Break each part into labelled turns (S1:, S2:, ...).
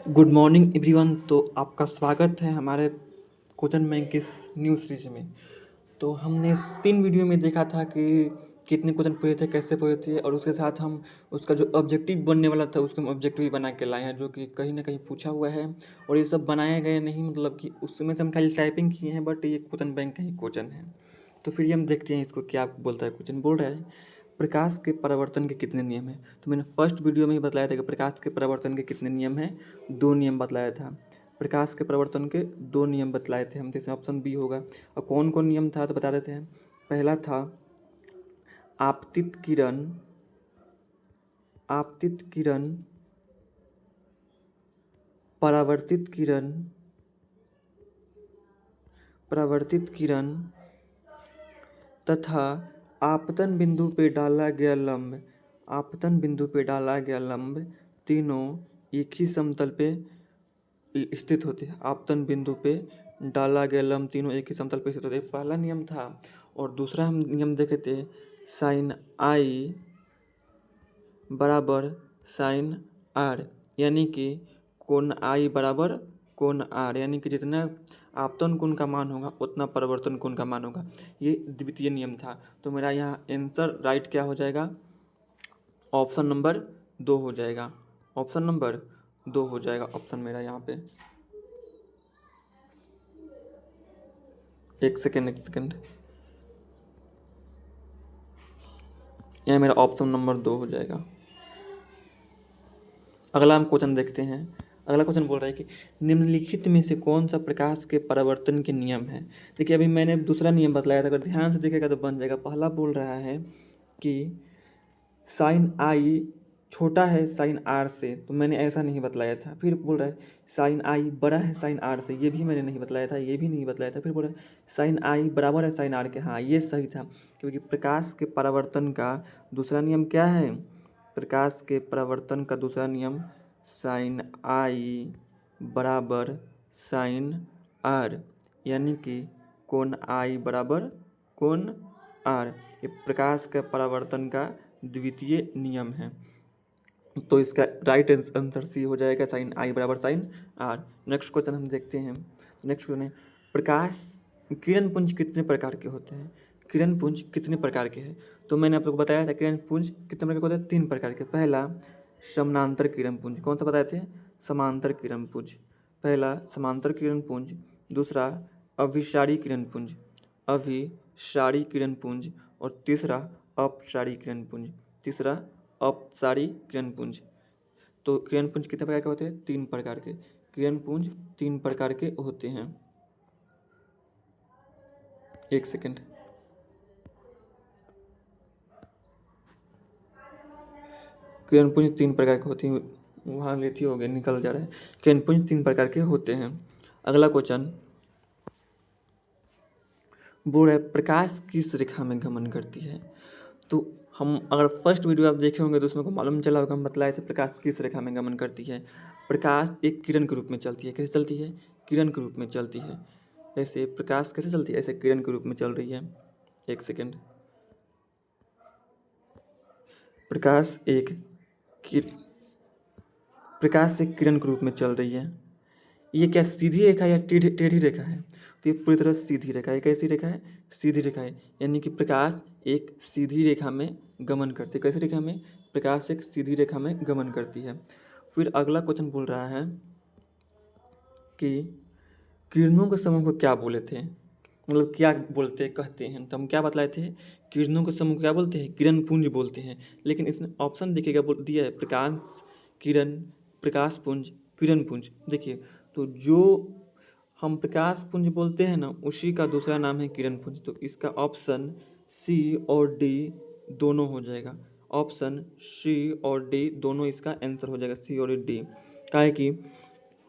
S1: Good morning everyone. तो आपका स्वागत है हमारे क्वेश्चन बैंक की इस न्यू सीरीज में। तो हमने 3 वीडियो में देखा था कि कितने क्वेश्चन पूछे थे, कैसे पूछे थे, और उसके साथ हम उसका जो ऑब्जेक्टिव बनने वाला था उसको हम ऑब्जेक्टिव भी बना के लाए हैं, जो कि कहीं ना कहीं पूछा हुआ है। और ये सब बनाए गए नहीं, मतलब कि उसमें से हम खाली टाइपिंग किए हैं, बट ये क्वेश्चन बैंक का ही क्वेश्चन है। तो फिर ये हम देखते हैं इसको क्या बोलता है। क्वेश्चन बोल रहा है प्रकाश के परावर्तन के कितने नियम हैं। तो मैंने फर्स्ट वीडियो में ही बताया था कि प्रकाश के परावर्तन के कितने नियम हैं। 2 नियम बतलाया था। प्रकाश के परावर्तन के 2 नियम बतलाए थे हम, जैसे ऑप्शन बी होगा। और कौन कौन नियम था तो बता देते हैं। पहला था आपतित किरण, आपतित किरण, परावर्तित किरण, परावर्तित किरण तथा आपतन बिंदु पे डाला गया लंब, आपतन बिंदु पे डाला गया लंब तीनों एक ही समतल पे स्थित होते हैं। आपतन बिंदु पे डाला गया लंब तीनों एक ही समतल पे स्थित होते हैं, पहला नियम था। और दूसरा हम नियम देखे थे, साइन आई बराबर साइन आर, यानी कि कोण आई बराबर कोण आर, यानी कि जितना आपतन कोण का मान होगा उतना परिवर्तन कोण का मान होगा। ये द्वितीय नियम था। तो मेरा यहाँ आंसर राइट क्या हो जाएगा, ऑप्शन नंबर 2 हो जाएगा। ऑप्शन नंबर 2 हो जाएगा ऑप्शन मेरा यहाँ पे। एक सेकेंड, यह मेरा ऑप्शन नंबर 2 हो जाएगा। अगला हम क्वेश्चन देखते हैं। अगला क्वेश्चन बोल रहा है कि निम्नलिखित में से कौन सा प्रकाश के परावर्तन के नियम है। देखिए अभी मैंने दूसरा नियम बतलाया था, अगर ध्यान से देखेगा तो बन जाएगा। पहला बोल रहा है कि साइन आई छोटा है साइन आर से, तो मैंने ऐसा नहीं बतलाया था। फिर बोल रहा है साइन आई बड़ा है साइन आर से, ये भी मैंने नहीं बतलाया था, ये भी नहीं बतलाया था। फिर बोल रहा है साइन आई बराबर है साइन आर के, हाँ ये सही था, क्योंकि प्रकाश के परावर्तन का दूसरा नियम क्या है। प्रकाश के परावर्तन का दूसरा नियम साइन आई बराबर साइन आर, यानी कि कोण आई बराबर कोण आर, ये प्रकाश के परावर्तन का द्वितीय नियम है। तो इसका राइट आंसर सी हो जाएगा, साइन आई बराबर साइन आर। नेक्स्ट क्वेश्चन हम देखते हैं। नेक्स्ट क्वेश्चन है प्रकाश किरण पुंज कितने प्रकार के होते हैं। किरण पुंज कितने प्रकार के हैं। तो मैंने आप लोग को बताया था किरण पुंज कितने प्रकार के होते हैं, 3 प्रकार के। पहला समानांतर किरण पुंज, कौन सा बताए थे, समांतर किरण पुंज। पहला समांतर किरण पुंज, दूसरा अभिसारी किरण पुंज, अभिसारी किरण पुंज, और तीसरा अपसारी किरण पुंज, तीसरा अपसारी किरण पुंज। तो किरण पुंज कितने प्रकार के होते हैं, 3 प्रकार के। किरण पुंज 3 प्रकार के होते हैं। एक सेकेंड, किरण पुंज 3 प्रकार के होती हैं, वहाँ लेथी हो गए निकल जा रहे हैं। किरण पुंज 3 प्रकार के होते हैं। अगला क्वेश्चन बोल रहा है प्रकाश किस रेखा में गमन करती है। तो हम अगर फर्स्ट वीडियो आप देखे होंगे तो उसमें को मालूम चला होगा, हम बतलाए थे प्रकाश किस रेखा में गमन करती है। प्रकाश एक किरण के रूप में चलती है। कैसे चलती है, किरण के रूप में चलती है। ऐसे प्रकाश कैसे चलती है, ऐसे किरण के रूप में चल रही है। एक सेकेंड, प्रकाश एक प्रकाश एक किरण के रूप में चल रही है। ये क्या सीधी रेखा या टेढ़ी रेखा है। तो ये पूरी तरह सीधी रेखा है। कैसी रेखा है, सीधी रेखा है, यानी कि प्रकाश एक सीधी रेखा में गमन करती है। कैसी रेखा में, प्रकाश एक सीधी रेखा में गमन करती है। फिर अगला क्वेश्चन बोल रहा है कि किरणों के समूह को क्या बोले थे, मतलब क्या बोलते कहते हैं। तो हम क्या बतलाए थे, किरणों के समूह को क्या बोलते हैं, किरण पुंज बोलते हैं। लेकिन इसमें ऑप्शन देखिएगा बोल दिया है प्रकाश किरण, प्रकाश पुंज, किरण पुंज। देखिए तो जो हम प्रकाश पुंज बोलते हैं ना, उसी का दूसरा नाम है किरण पुंज। तो इसका ऑप्शन सी और डी दोनों हो जाएगा। ऑप्शन सी और डी दोनों इसका आंसर हो जाएगा, सी और डी। काहे कि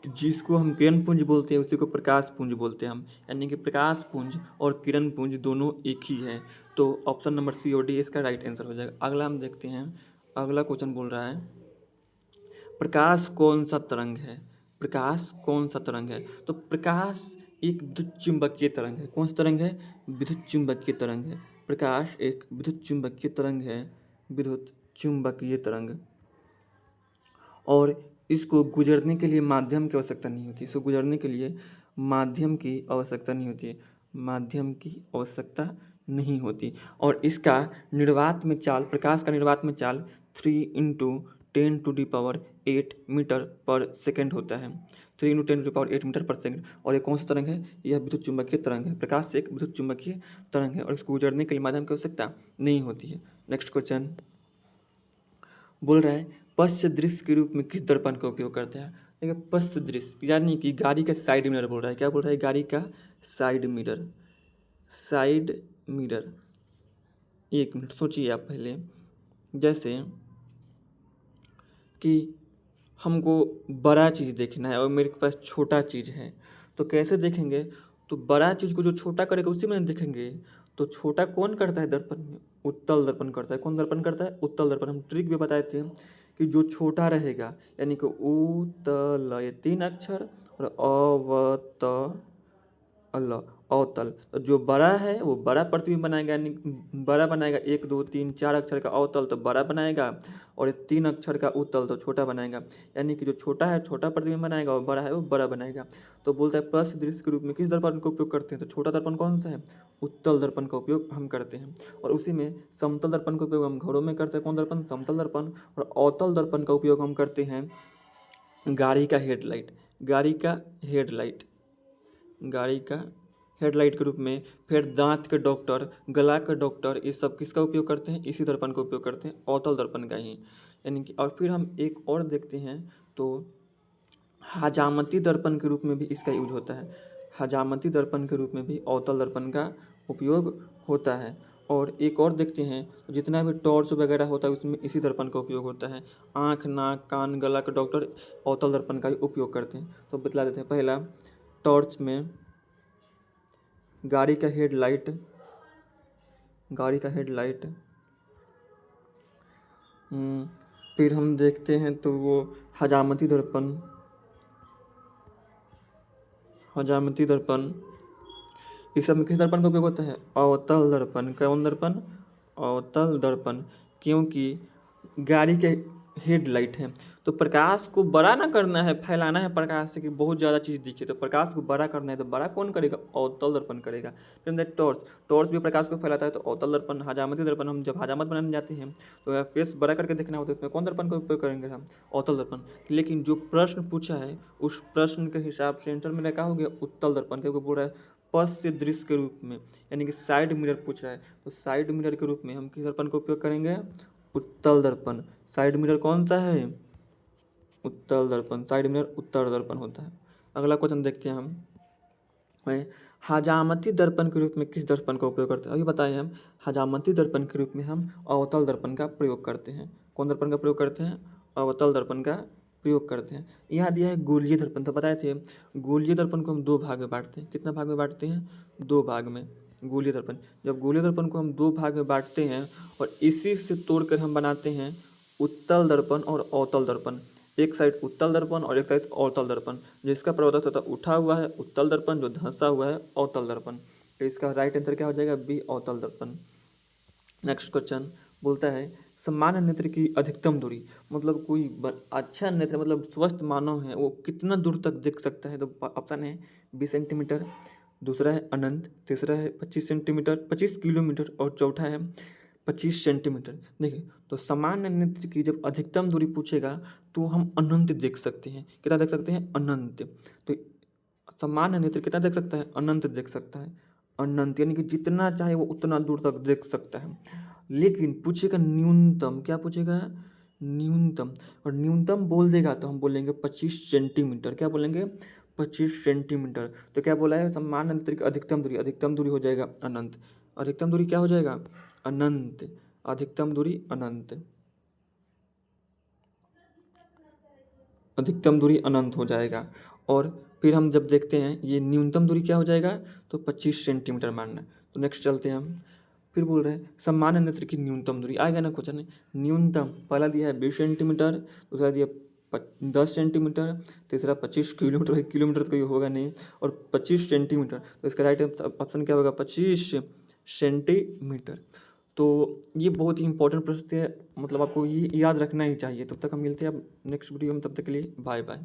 S1: जिसको हम किरण पुंज बोलते हैं उसी को प्रकाश पुंज बोलते हैं हम, यानी कि प्रकाश पुंज और किरण पुंज दोनों एक ही है। तो ऑप्शन नंबर सी और डी इसका राइट आंसर हो जाएगा। अगला हम देखते हैं। अगला क्वेश्चन बोल रहा है प्रकाश कौन सा तरंग है। प्रकाश कौन सा तरंग है। तो प्रकाश एक विद्युत चुंबकीय तरंग है। कौन सा तरंग है, विद्युत चुंबकीय तरंग है। प्रकाश एक विद्युत चुंबकीय तरंग है, विद्युत चुंबकीय तरंग। और इसको गुजरने के लिए माध्यम की आवश्यकता नहीं होती, इसको गुजरने के लिए माध्यम की आवश्यकता नहीं होती है, माध्यम की आवश्यकता नहीं होती। और इसका निर्वात में चाल, प्रकाश का निर्वात में चाल 3 × 10⁸ मीटर पर सेकंड होता है। 3 × 10⁸ मीटर पर सेकंड। और ये कौन सा तरंग है? यह विद्युत चुम्बकीय तरंग है। प्रकाश एक विद्युत चुम्बकीय तरंग है और इसको गुजरने के लिए माध्यम की आवश्यकता नहीं होती है। नेक्स्ट क्वेश्चन बोल रहा है पश्च दृश्य के रूप में किस दर्पण का उपयोग करते हैं? देखिए पश्च दृश्य यानी कि गाड़ी का साइड मिरर बोल रहा है। क्या बोल रहा है? गाड़ी का साइड मिरर। साइड मिरर, एक मिनट सोचिए आप पहले। जैसे कि हमको बड़ा चीज़ देखना है और मेरे पास छोटा चीज़ है, तो कैसे देखेंगे? तो बड़ा चीज़ को जो छोटा करेगा उसी में देखेंगे। तो छोटा कौन करता है दर्पण में? उत्तल दर्पण करता है। कौन दर्पण करता है? उत्तल दर्पण। हम ट्रिक भी बताए थे कि जो छोटा रहेगा यानी कि उत्तल, ये 3 अक्षर, और अवतल, अवतल। तो जो बड़ा है वो बड़ा प्रतिबिंब बनाएगा, यानी बड़ा बनाएगा। 1 2 3 4 अक्षर का अवतल तो बड़ा बनाएगा, और 3 अक्षर का उत्तल तो छोटा बनाएगा। यानी कि जो छोटा है छोटा प्रतिबिंब बनाएगा और बड़ा है वो बड़ा बनाएगा। तो बोलता है पश्च दृश्य के रूप में किस दर्पण का उपयोग करते हैं? तो छोटा दर्पण कौन सा है? उत्तल दर्पण का उपयोग हम करते हैं। और उसी में समतल दर्पण का उपयोग हम घरों में करते हैं। कौन दर्पण? समतल दर्पण। और अवतल दर्पण का उपयोग हम करते हैं गाड़ी का हेडलाइट। गाड़ी का हेडलाइट, गाड़ी का हेडलाइट के रूप में। फिर दांत के डॉक्टर, गला के डॉक्टर, ये सब किसका उपयोग करते हैं? इसी दर्पण का उपयोग करते हैं, अवतल दर्पण का ही। यानी कि और फिर हम एक और देखते हैं तो हजामती दर्पण के रूप में भी इसका यूज होता है। हजामती दर्पण के रूप में भी अवतल दर्पण का उपयोग होता है। और एक और देखते हैं तो जितना भी टॉर्च वगैरह होता है उसमें इसी दर्पण का उपयोग होता है। आँख, नाक, कान, गला के डॉक्टर अवतल दर्पण का ही उपयोग करते हैं। तो बतला देते हैं। पहला, टॉर्च में गाड़ी का हेडलाइट, गाड़ी का हेडलाइट। फिर हम देखते हैं तो वो हजामती दर्पण, हजामती दर्पण। इस सब में किस दर्पण का उपयोग होता है? अवतल दर्पण। कौन दर्पण? अवतल दर्पण। क्योंकि गाड़ी के हेडलाइट है तो प्रकाश को बड़ा ना करना है, फैलाना है प्रकाश से कि बहुत ज़्यादा चीज़ दिखे। तो प्रकाश को बड़ा करना है तो बड़ा कौन करेगा? अवतल दर्पण करेगा। फिर टॉर्च, टॉर्च भी प्रकाश को फैलाता है तो अवतल दर्पण। हजामती दर्पण, हम जब हजामत बनाने जाते हैं तो फेस बड़ा करके देखना होता है, उसमें कौन दर्पण का उपयोग करेंगे? हम अवतल दर्पण। लेकिन जो प्रश्न पूछा है उस प्रश्न के हिसाब से आंसर मेरा क्या हो गया? उत्तल दर्पण। क्योंकि बोल रहा है पश्च दृश्य के रूप में, यानी कि साइड मिरर पूछ रहा है। तो साइड मिरर के रूप में हम किस दर्पण का उपयोग करेंगे? उत्तल दर्पण। साइड मिरर कौन सा है? उत्तल दर्पण। साइड मिरर उत्तल दर्पण होता है। अगला क्वेश्चन देखते हैं हम। हजामती दर्पण के रूप में किस दर्पण का उपयोग करते हैं? अभी बताए हम हजामती दर्पण के रूप में हम अवतल दर्पण का प्रयोग करते हैं। कौन दर्पण का प्रयोग करते हैं? अवतल दर्पण का प्रयोग करते हैं। यहाँ दिया है गोलीय दर्पण, तो बताए थे गोलीय दर्पण को हम 2 भाग में बांटते हैं। कितना भाग में बांटते हैं? 2 भाग में। गोलीय दर्पण, जब गोलीय दर्पण को हम 2 भाग में बांटते हैं और इसी से तोड़कर हम बनाते हैं उत्तल दर्पण और अवतल दर्पण। एक साइड उत्तल दर्पण और एक साइड अवतल दर्पण। जिसका प्रवर्तक सतह उठा हुआ है उत्तल दर्पण, जो धंसा हुआ है अवतल दर्पण। तो इसका राइट आंसर क्या हो जाएगा? बी, अवतल दर्पण। नेक्स्ट क्वेश्चन बोलता है सामान्य नेत्र की अधिकतम दूरी, मतलब कोई अच्छा नेत्र मतलब स्वस्थ मानव है वो कितना दूर तक देख सकता है? तो ऑप्शन है 20 सेंटीमीटर, दूसरा है अनंत, तीसरा है 25 सेंटीमीटर, 25 किलोमीटर, और चौथा है 25 सेंटीमीटर। देखिए तो सामान्य नेत्र की जब अधिकतम दूरी पूछेगा तो हम अनंत देख सकते हैं। कितना देख सकते हैं? अनंत। तो सामान्य नेत्र कितना देख सकता है? अनंत देख सकता है। अनंत यानी कि जितना चाहे वो उतना दूर तक देख सकता है। लेकिन पूछेगा न्यूनतम, क्या पूछेगा? न्यूनतम। और न्यूनतम बोल देगा तो हम बोलेंगे 25 सेंटीमीटर। क्या बोलेंगे? 25 सेंटीमीटर। तो क्या बोला है? सामान्य नेत्र की अधिकतम दूरी, अधिकतम दूरी हो जाएगा अनंत। अधिकतम दूरी क्या हो जाएगा? अनंत। अधिकतम दूरी अनंत, अधिकतम दूरी अनंत हो जाएगा। और फिर हम जब देखते हैं ये न्यूनतम दूरी क्या हो जाएगा? तो 25 सेंटीमीटर मानना। तो नेक्स्ट चलते हैं हम। फिर बोल रहे हैं सामान्य नेत्र की न्यूनतम दूरी। आएगा ना क्वेश्चन? न्यूनतम पहला दिया है 20 सेंटीमीटर, दूसरा दिया 10 सेंटीमीटर, तीसरा 25 किलोमीटर। किलोमीटर तो कोई होगा नहीं, और 25 सेंटीमीटर। तो इसका राइट ऑप्शन क्या होगा? 25 सेंटीमीटर। तो ये बहुत ही इंपॉर्टेंट प्रश्न है, मतलब आपको ये याद रखना ही चाहिए। तब तक हम मिलते हैं अब नेक्स्ट वीडियो में, तब तक के लिए बाय बाय।